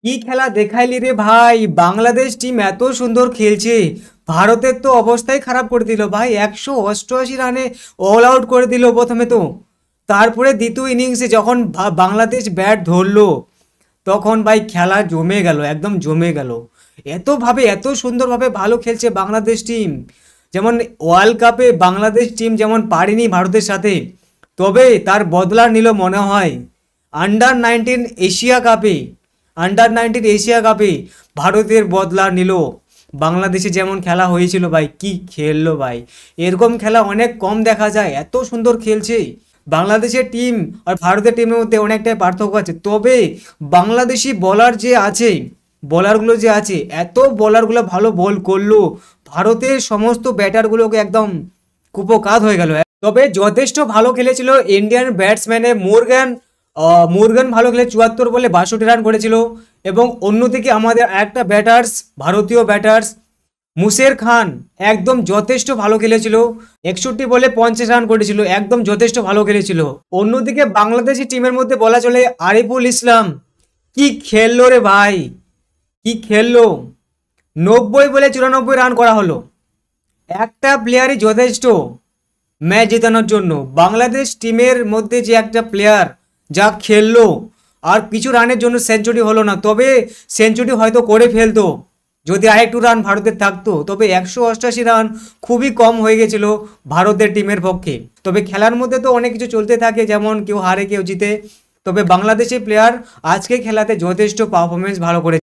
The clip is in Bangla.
কি খেলা দেখাইলি রে ভাই! বাংলাদেশ টিম এত সুন্দর খেলছে। ভারতের তো অবস্থাই খারাপ করে দিল ভাই। 188 রানে অল আউট করে দিল প্রথমে তো। তারপরে দ্বিতীয় ইনিংসে যখন বাংলাদেশ ব্যাট ধরলো, তখন ভাই খেলা জমে গেল, একদম জমে গেল। এত সুন্দরভাবে ভালো খেলছে বাংলাদেশ টিম। যেমন ওয়ার্ল্ড কাপে বাংলাদেশ টিম যেমন পারেনি ভারতের সাথে, তবে তার বদলা নিল মনে হয় আন্ডার 19 এশিয়া কাপে। আন্ডার 19 এশিয়া কাপে ভারতের বদলা নিল। বাংলাদেশে যেমন খেলা হয়েছিল ভাই, কি খেললো ভাই! এরকম খেলা অনেক কম দেখা যায়, এত সুন্দর খেলছে। বাংলাদেশের টিম আর ভারতের টিমের মধ্যে অনেকটাই পার্থক্য আছে, তবে বাংলাদেশি বলার যে আছে, বলারগুলো যে আছে, এত বলারগুলো ভালো বল করলো, ভারতের সমস্ত ব্যাটারগুলোকে একদম কুপোকাত হয়ে গেল। তবে যথেষ্ট ভালো খেলেছিল ইন্ডিয়ান ব্যাটসম্যানে মুরগান ভালো খেলে 74 বলে 62 রান করেছিল। এবং অন্যদিকে আমাদের একটা ব্যাটার্স, ভারতীয় ব্যাটার্স মুশের খান একদম যথেষ্ট ভালো খেলেছিল। 61 বলে 50 রান করেছিল, একদম যথেষ্ট ভালো খেলেছিল। অন্যদিকে বাংলাদেশি টিমের মধ্যে বলা চলে আরিফুল ইসলাম, কি খেললো রে ভাই! কি খেললো! 90 বলে 94 রান করা হলো। একটা প্লেয়ারই যথেষ্ট ম্যাচ জেতানোর জন্য। বাংলাদেশ টিমের মধ্যে যে একটা প্লেয়ার যা খেললো, আর কিছু রানের জন্য সেঞ্চুরি হলো না, তবে সেঞ্চুরি হয়তো করে ফেলতো যদি আরেকটু রান ভারতের থাকতো। তবে 188 রান খুবই কম হয়ে গেছিল ভারতের টিমের পক্ষে। তবে খেলার মধ্যে তো অনেক কিছু চলতে থাকে, যেমন কেউ হারে কেউ জিতে। তবে বাংলাদেশি প্লেয়ার আজকে খেলাতে যথেষ্ট পারফরমেন্স ভালো করে।